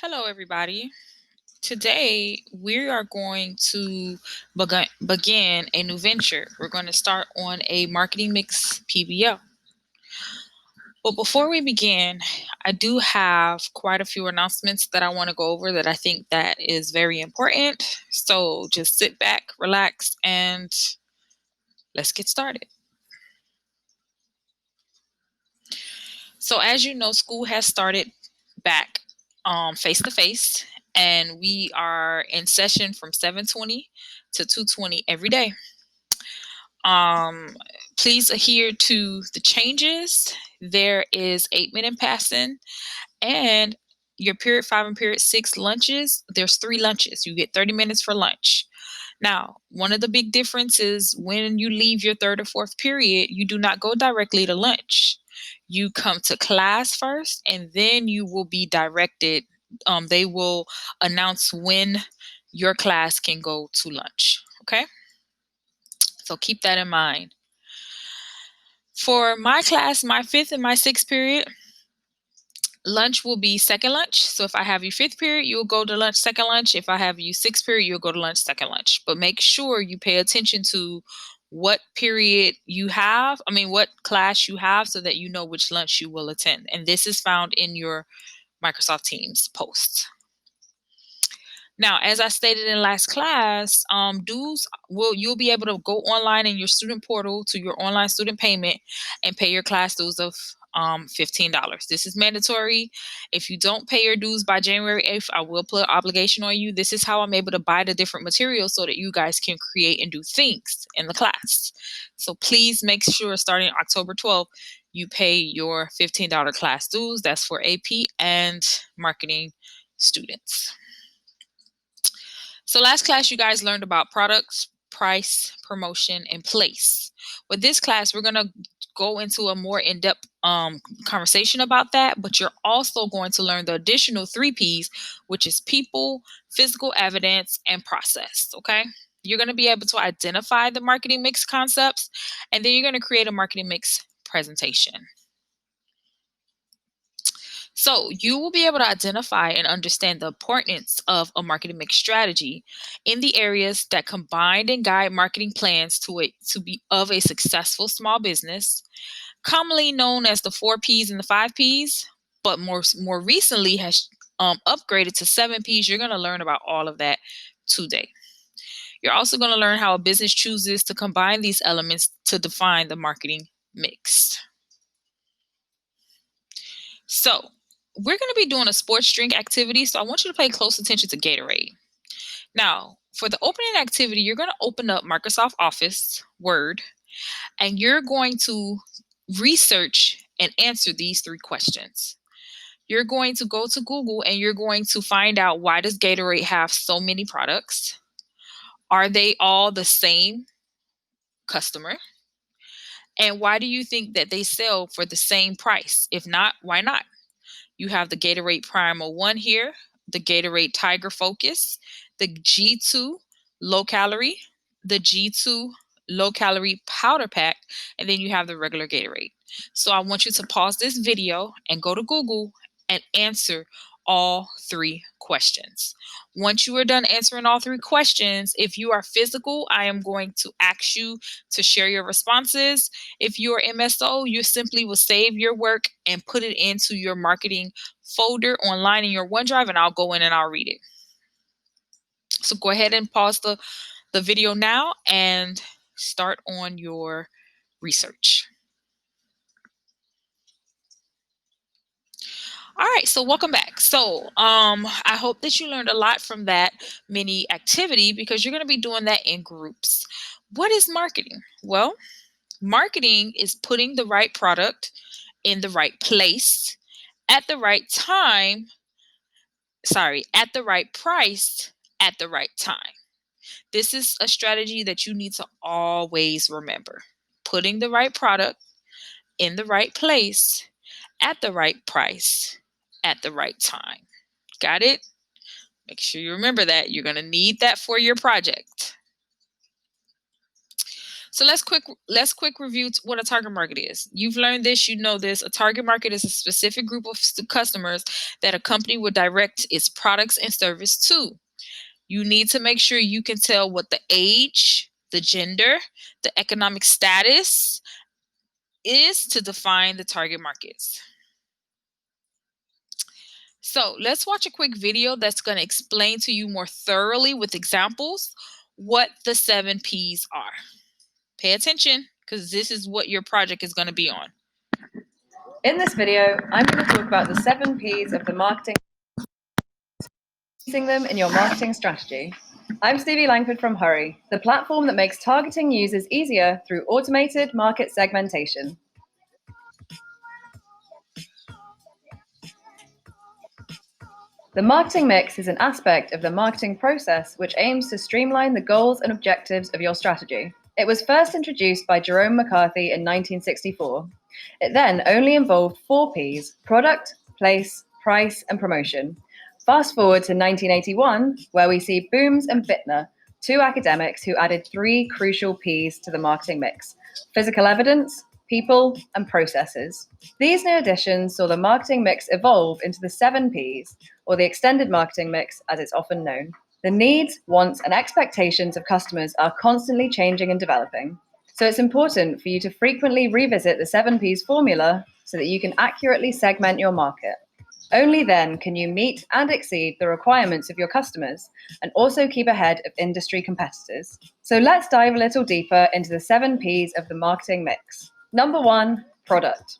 Hello, everybody. Today, we are going to begin a new venture. We're going to start on a marketing mix PBL. But before we begin, I do have quite a few announcements that I want to go over that I think that is very important. So just sit back, relax, and let's get started. So as you know, school has started back face to face, and we are in session from 7:20 to 2:20 every day. Um, Please adhere to the changes. There is 8 minute passing, and your period 5 and period 6 lunches. There's 3 lunches. You get 30 minutes for lunch. Now, one of the big differences when you leave your third or fourth period, you do not go directly to lunch. You come to class first, and then you will be directed. They will announce when your class can go to lunch. Okay, so keep that in mind. For my class, my fifth and my sixth period, lunch will be second lunch. So if I have you fifth period, you'll go to lunch second lunch. If I have you sixth period, you'll go to lunch second lunch. But make sure you pay attention to what period you have, what class you have, so that you know which lunch you will attend. And this is found in your Microsoft Teams posts. Now, as I stated in last class, you'll be able to go online in your student portal to your online student payment and pay your class dues of $15. This is mandatory. If you don't pay your dues by January 8th, I will put an obligation on you. This is how I'm able to buy the different materials so that you guys can create and do things in the class. So please make sure starting October 12th, you pay your $15 class dues. That's for AP and marketing students. So last class, you guys learned about products, price, promotion, and place. With this class, we're going to go into a more in-depth conversation about that, but you're also going to learn the additional 3 Ps, which is people, physical evidence, and process, okay? You're going to be able to identify the marketing mix concepts, and then you're going to create a marketing mix presentation. So you will be able to identify and understand the importance of a marketing mix strategy in the areas that combine and guide marketing plans to be of a successful small business, commonly known as the 4 Ps and the 5 Ps, but more recently has upgraded to 7 Ps. You're going to learn about all of that today. You're also going to learn how a business chooses to combine these elements to define the marketing mix. So we're going to be doing a sports drink activity, so I want you to pay close attention to Gatorade. Now, for the opening activity, you're going to open up Microsoft Office, Word, and you're going to research and answer these 3 questions. You're going to go to Google and you're going to find out, why does Gatorade have so many products? Are they all the same customer? And why do you think that they sell for the same price? If not, why not? You have the Gatorade Primal 1 here, the Gatorade Tiger Focus, the G2 Low Calorie, the G2 Low Calorie Powder Pack, and then you have the regular Gatorade. So I want you to pause this video and go to Google and answer all 3 questions. Once you are done answering all 3 questions, if you are physical, I am going to ask you to share your responses. If you're MSO, you simply will save your work and put it into your marketing folder online in your OneDrive, and I'll go in and I'll read it. So go ahead and pause the video now and start on your research. All right, so welcome back. So I hope that you learned a lot from that mini activity, because you're going to be doing that in groups. What is marketing? Well, marketing is putting the right product in the right place at the right time. At the right price at the right time. This is a strategy that you need to always remember. Putting the right product in the right place at the right price at the right time. Got it? Make sure you remember that. You're going to need that for your project. So let's quick review what a target market is. You've learned this, you know this. A target market is a specific group of customers that a company would direct its products and service to. You need to make sure you can tell what the age, the gender, the economic status is to define the target markets. So let's watch a quick video that's going to explain to you more thoroughly with examples what the 7 P's are. Pay attention because this is what your project is going to be on. In this video, I'm going to talk about the 7 P's of the marketing, using them in your marketing strategy. I'm Stevie Langford from Hurry, the platform that makes targeting users easier through automated market segmentation. The marketing mix is an aspect of the marketing process which aims to streamline the goals and objectives of your strategy. It was first introduced by Jerome McCarthy in 1964. It then only involved 4 Ps: product, place, price, and promotion. Fast forward to 1981, where we see Booms and Bittner, 2 academics who added 3 crucial Ps to the marketing mix: physical evidence, people, and processes. These new additions saw the marketing mix evolve into the 7 Ps, or the extended marketing mix as it's often known. The needs, wants, and expectations of customers are constantly changing and developing. So it's important for you to frequently revisit the 7 Ps formula so that you can accurately segment your market. Only then can you meet and exceed the requirements of your customers and also keep ahead of industry competitors. So let's dive a little deeper into the 7 Ps of the marketing mix. Number 1, product.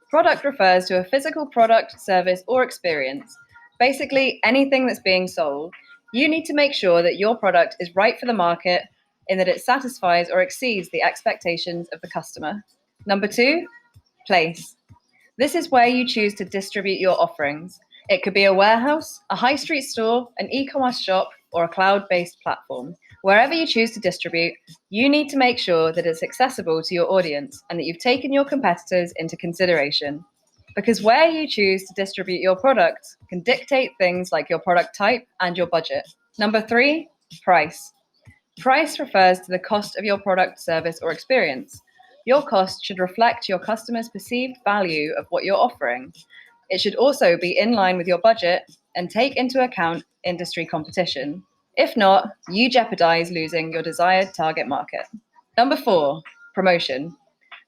Product refers to a physical product, service, or experience. Basically, anything that's being sold. You need to make sure that your product is right for the market in that it satisfies or exceeds the expectations of the customer. Number 2, place. This is where you choose to distribute your offerings. It could be a warehouse, a high street store, an e-commerce shop, or a cloud-based platform. Wherever you choose to distribute, you need to make sure that it's accessible to your audience and that you've taken your competitors into consideration. Because where you choose to distribute your products can dictate things like your product type and your budget. Number 3, price. Price refers to the cost of your product, service, or experience. Your cost should reflect your customer's perceived value of what you're offering. It should also be in line with your budget and take into account industry competition. If not, you jeopardize losing your desired target market. Number 4, promotion.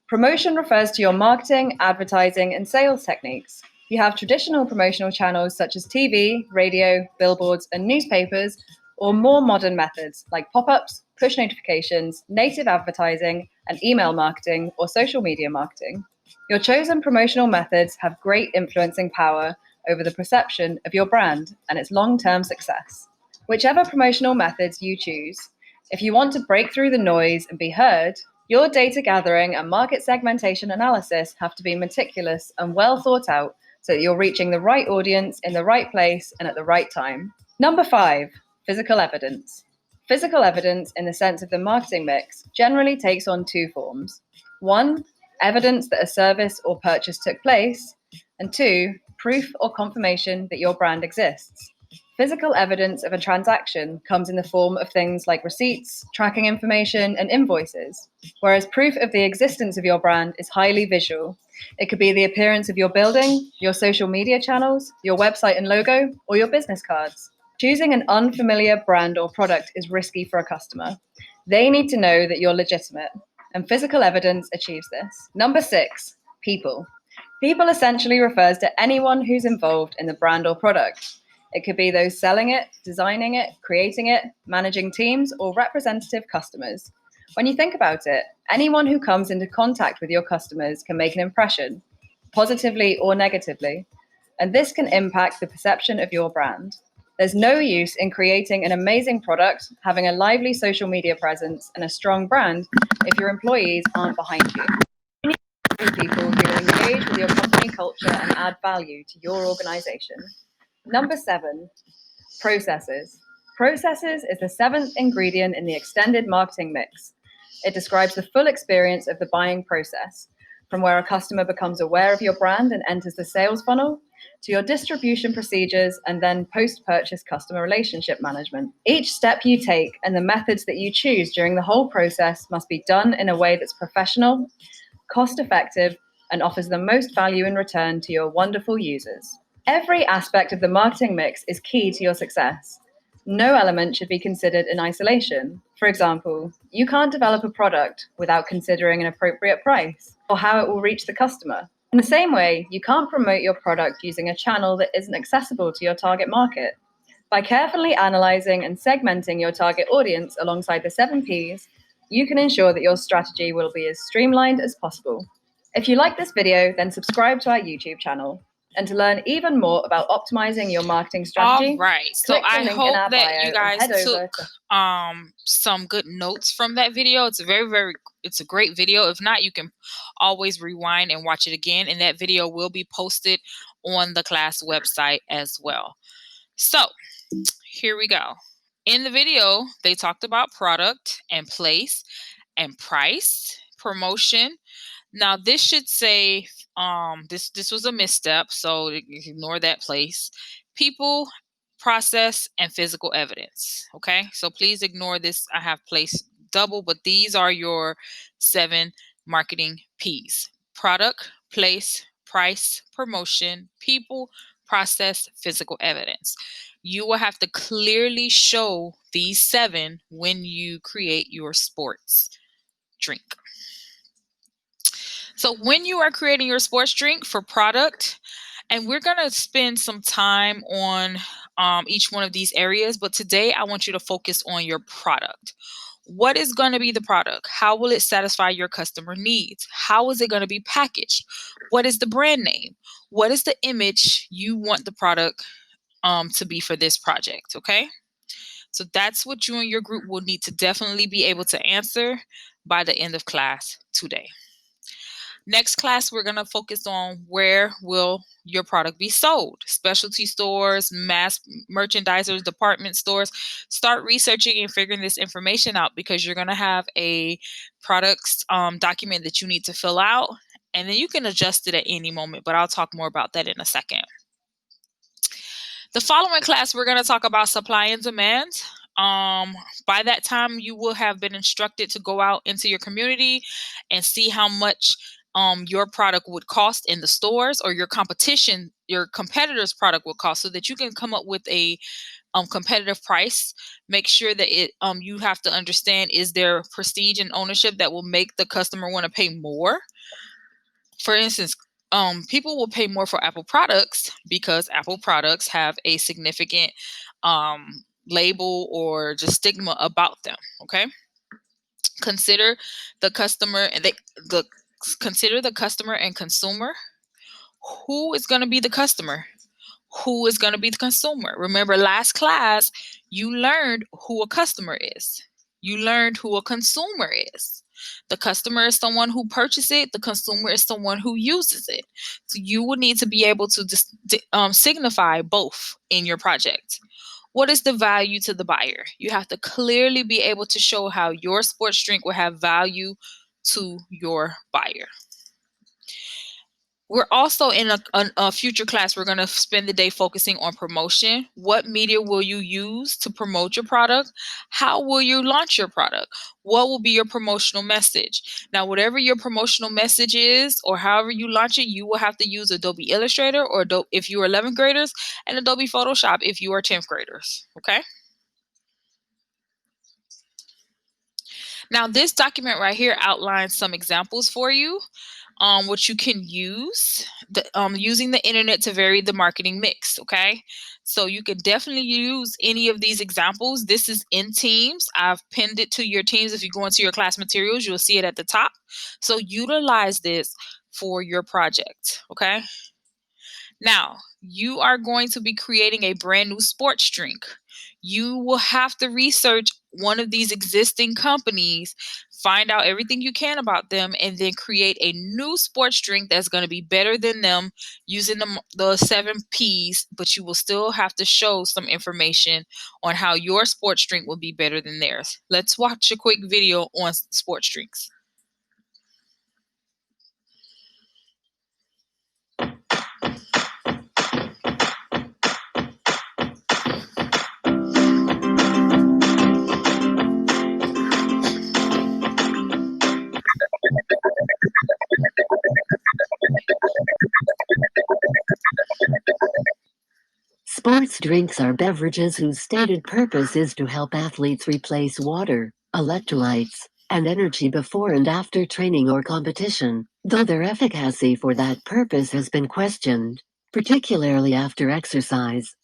Promotion refers to your marketing, advertising, and sales techniques. You have traditional promotional channels such as TV, radio, billboards, and newspapers, or more modern methods like pop-ups, push notifications, native advertising, and email marketing or social media marketing. Your chosen promotional methods have great influencing power over the perception of your brand and its long-term success. Whichever promotional methods you choose, if you want to break through the noise and be heard, your data gathering and market segmentation analysis have to be meticulous and well thought out so that you're reaching the right audience in the right place and at the right time. Number 5, physical evidence. Physical evidence, in the sense of the marketing mix, generally takes on 2 forms. 1, evidence that a service or purchase took place, and 2, proof or confirmation that your brand exists. Physical evidence of a transaction comes in the form of things like receipts, tracking information, and invoices, whereas proof of the existence of your brand is highly visual. It could be the appearance of your building, your social media channels, your website and logo, or your business cards. Choosing an unfamiliar brand or product is risky for a customer. They need to know that you're legitimate, and physical evidence achieves this. Number 6, people. People essentially refers to anyone who's involved in the brand or product. It could be those selling it, designing it, creating it, managing teams, or representative customers. When you think about it, anyone who comes into contact with your customers can make an impression, positively or negatively, and this can impact the perception of your brand. There's no use in creating an amazing product, having a lively social media presence, and a strong brand if your employees aren't behind you. You need people who will engage with your company culture and add value to your organization. Number 7, processes. Processes is the 7th ingredient in the extended marketing mix. It describes the full experience of the buying process, from where a customer becomes aware of your brand and enters the sales funnel, to your distribution procedures, and then post-purchase customer relationship management. Each step you take and the methods that you choose during the whole process must be done in a way that's professional, cost-effective, and offers the most value in return to your wonderful users. Every aspect of the marketing mix is key to your success. No element should be considered in isolation. For example, you can't develop a product without considering an appropriate price or how it will reach the customer. In the same way, you can't promote your product using a channel that isn't accessible to your target market. By carefully analyzing and segmenting your target audience alongside the 7Ps, you can ensure that your strategy will be as streamlined as possible. If you like this video, then subscribe to our YouTube channel. And to learn even more about optimizing your marketing strategy, All right. So click the I link in hope our that bio you and guys head took over to some good notes from that video. It's a it's a great video. If not, you can always rewind and watch it again, and that video will be posted on the class website as well. So here we go. In the video, they talked about product and place and price, promotion. Now this should say this was a misstep, so ignore that place. People, process, and physical evidence. Okay, so please ignore this. I have placed double, but these are your 7 marketing P's: product, place, price, promotion, people, process, physical evidence. You will have to clearly show these 7 when you create your sports drink. So when you are creating your sports drink for product, and we're going to spend some time on each one of these areas, but today I want you to focus on your product. What is going to be the product? How will it satisfy your customer needs? How is it going to be packaged? What is the brand name? What is the image you want the product to be for this project? Okay. So that's what you and your group will need to definitely be able to answer by the end of class today. Next class, we're going to focus on where will your product be sold. Specialty stores, mass merchandisers, department stores. Start researching and figuring this information out, because you're going to have a products document that you need to fill out, and then you can adjust it at any moment, but I'll talk more about that in a second. The following class, we're going to talk about supply and demand. By that time, you will have been instructed to go out into your community and see how much your product would cost in the stores, or your competitor's product would cost, so that you can come up with a competitive price. Make sure that you have to understand, is there prestige and ownership that will make the customer want to pay more? For instance, people will pay more for Apple products because Apple products have a significant label or just stigma about them. Okay, consider the customer and consider the customer and consumer. Who is going to be the customer? Who is going to be the consumer? Remember, last class you learned who a customer is. You learned who a consumer is. The customer is someone who purchases it. The consumer is someone who uses it. So you will need to be able to signify both in your project. What is the value to the buyer? You have to clearly be able to show how your sports drink will have value to your buyer. We're also in a future class, we're going to spend the day focusing on promotion. What media will you use to promote your product? How will you launch your product? What will be your promotional message? Now, whatever your promotional message is, or however you launch it, you will have to use Adobe Illustrator, or if you are 11th graders, and Adobe Photoshop if you are 10th graders. Okay. Now, this document right here outlines some examples for you, what you can use, using the internet to vary the marketing mix. Okay, so you can definitely use any of these examples. This is in Teams. I've pinned it to your Teams. If you go into your class materials, you'll see it at the top. So utilize this for your project. Okay. Now, you are going to be creating a brand new sports drink. You will have to research one of these existing companies, find out everything you can about them, and then create a new sports drink that's going to be better than them using the 7Ps, but you will still have to show some information on how your sports drink will be better than theirs. Let's watch a quick video on sports drinks. Sports drinks are beverages whose stated purpose is to help athletes replace water, electrolytes, and energy before and after training or competition, though their efficacy for that purpose has been questioned, particularly after exercise.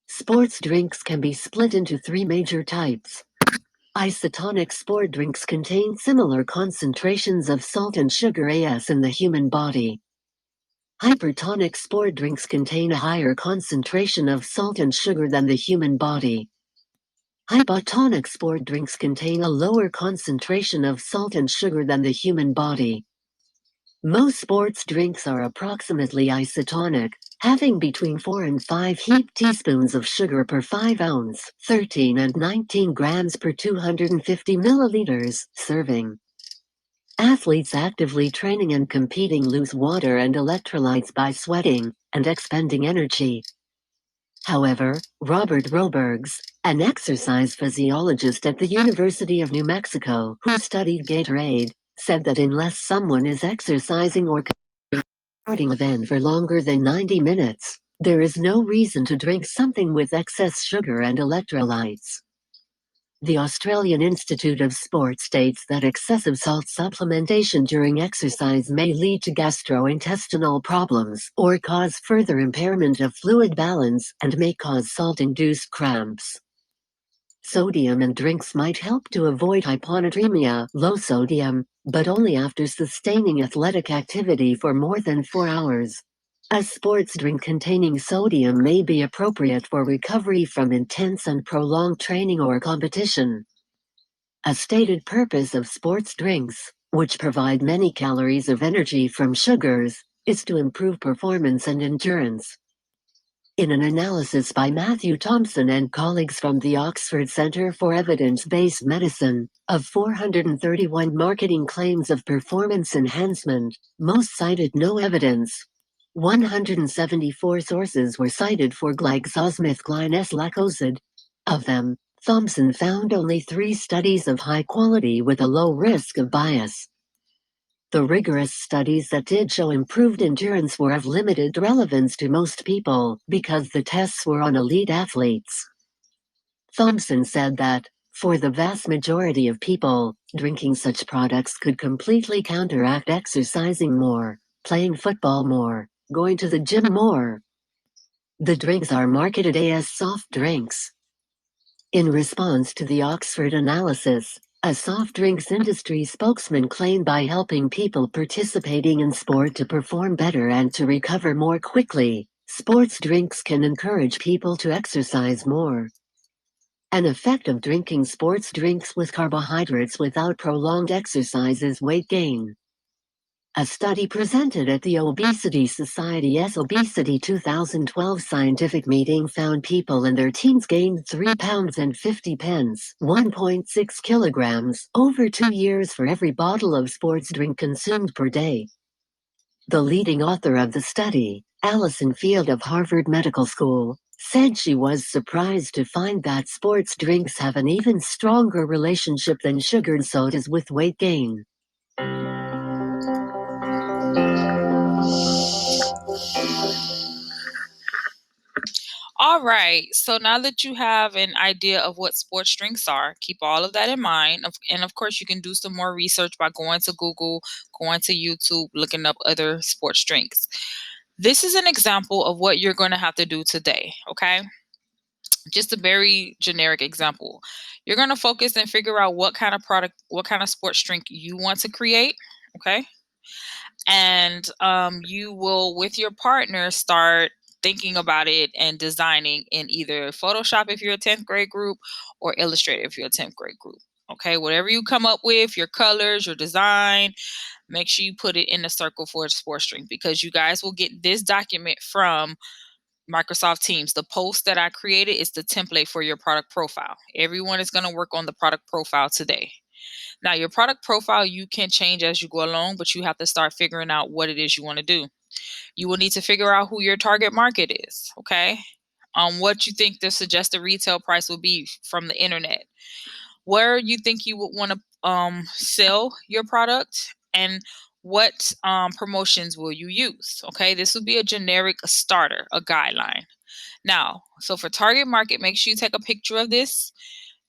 Sports drinks can be split into three major types. Isotonic sport drinks contain similar concentrations of salt and sugar as in the human body. Hypertonic sport drinks contain a higher concentration of salt and sugar than the human body. Hypotonic sport drinks contain a lower concentration of salt and sugar than the human body. Most sports drinks are approximately isotonic, having between 4 and 5 heaped teaspoons of sugar per 5 ounce, 13 and 19 grams per 250 milliliters serving. Athletes actively training and competing lose water and electrolytes by sweating and expending energy. However, Robert Robergs, an exercise physiologist at the University of New Mexico who studied Gatorade, said that unless someone is exercising or sporting event for longer than 90 minutes, there is no reason to drink something with excess sugar and electrolytes. The Australian Institute of Sport states that excessive salt supplementation during exercise may lead to gastrointestinal problems or cause further impairment of fluid balance and may cause salt-induced cramps. Sodium in drinks might help to avoid hyponatremia, low sodium, but only after sustaining athletic activity for more than 4 hours. A sports drink containing sodium may be appropriate for recovery from intense and prolonged training or competition. A stated purpose of sports drinks, which provide many calories of energy from sugars, is to improve performance and endurance. In an analysis by Matthew Thompson and colleagues from the Oxford Centre for Evidence-Based Medicine, of 431 marketing claims of performance enhancement, most cited no evidence. 174 sources were cited for glyxosmithglycoside. Of them, Thompson found only 3 studies of high quality with a low risk of bias. The rigorous studies that did show improved endurance were of limited relevance to most people because the tests were on elite athletes. Thompson said that, for the vast majority of people, drinking such products could completely counteract exercising more, playing football more, going to the gym more. The drinks are marketed as soft drinks. In response to the Oxford analysis, a soft drinks industry spokesman claimed by helping people participating in sport to perform better and to recover more quickly, sports drinks can encourage people to exercise more. An effect of drinking sports drinks with carbohydrates without prolonged exercise is weight gain. A study presented at the Obesity Society's Obesity 2012 scientific meeting found people in their teens gained 3 pounds and 50 pence, 1.6 kilograms, over 2 years for every bottle of sports drink consumed per day. The leading author of the study, Allison Field of Harvard Medical School, said she was surprised to find that sports drinks have an even stronger relationship than sugared sodas with weight gain. All right. So now that you have an idea of what sports drinks are, keep all of that in mind. And of course, you can do some more research by going to Google, going to YouTube, looking up other sports drinks. This is an example of what you're going to have to do today. Okay. Just a very generic example. You're going to focus and figure out what kind of product, what kind of sports drink you want to create. Okay. And you will, with your partner, start thinking about it and designing in either Photoshop if you're a 10th grade group or Illustrator if you're a 10th grade group. Okay, whatever you come up with, your colors, your design, make sure you put it in a circle for a sports drink because you guys will get this document from Microsoft Teams. The post that I created is the template for your product profile. Everyone is going to work on the product profile today. Now, your product profile you can change as you go along, but you have to start figuring out what it is you want to do. You will need to figure out who your target market is, okay? What you think the suggested retail price will be from the internet, where you think you would want to sell your product, and what promotions will you use, okay? This will be a generic starter, a guideline. Now, so for target market, make sure you take a picture of this.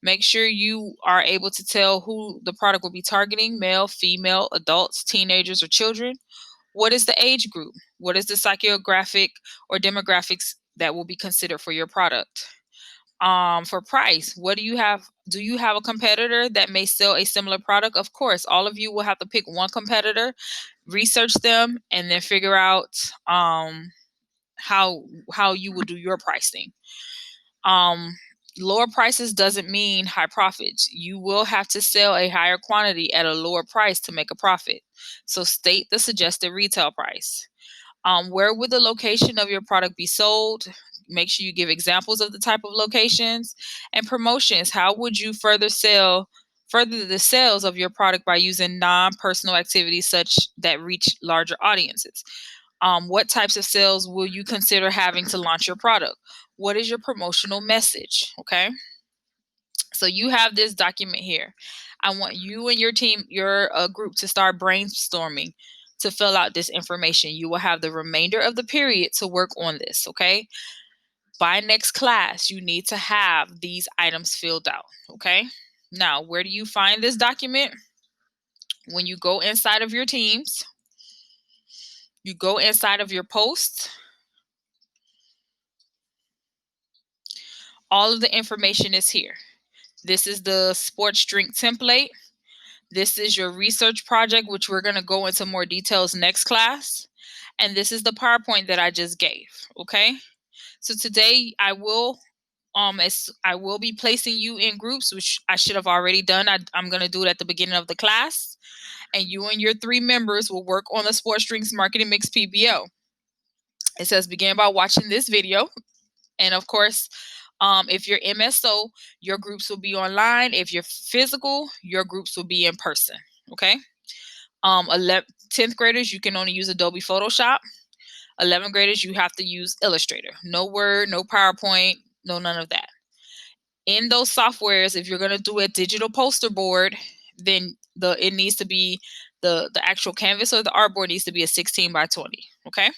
Make sure you are able to tell who the product will be targeting: male, female, adults, teenagers, or children. What is the age group? What is the psychographic or demographics that will be considered for your product? For price, what do you have? Do you have a competitor that may sell a similar product? Of course, all of you will have to pick one competitor, research them, and then figure out how you will do your pricing. Um, Lower prices doesn't mean high profits. You will have to sell a higher quantity at a lower price to make a profit. So state the suggested retail price. Where would the location of your product be sold? Make sure you give examples of the type of locations. And promotions. How would you further the sales of your product by using non-personal activities such that reach larger audiences? What types of sales will you consider having to launch your product? What is your promotional message? Okay. So you have this document here. I want you and your team, your group, to start brainstorming to fill out this information. You will have the remainder of the period to work on this, okay? By next class, you need to have these items filled out, okay? Now, where do you find this document? When you go inside of your teams, you go inside of your posts. All of the information is here. This is the sports drink template. This is your research project, which we're going to go into more details next class. And this is the PowerPoint that I just gave. Okay. So today I will be placing you in groups, which I should have already done. I'm going to do it at the beginning of the class. And you and your 3 members will work on the sports drinks marketing mix PBO. It says begin by watching this video. And of course, if you're MSO, your groups will be online. If you're physical, your groups will be in person. Okay. 10th graders, you can only use Adobe Photoshop. 11th graders, you have to use Illustrator. No Word, no PowerPoint, no none of that. In those softwares, if you're going to do a digital poster board, then it needs to be the actual canvas, or the artboard needs to be a 16 by 20. Okay.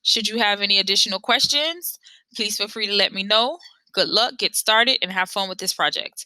Should you have any additional questions, please feel free to let me know. Good luck, get started, and have fun with this project.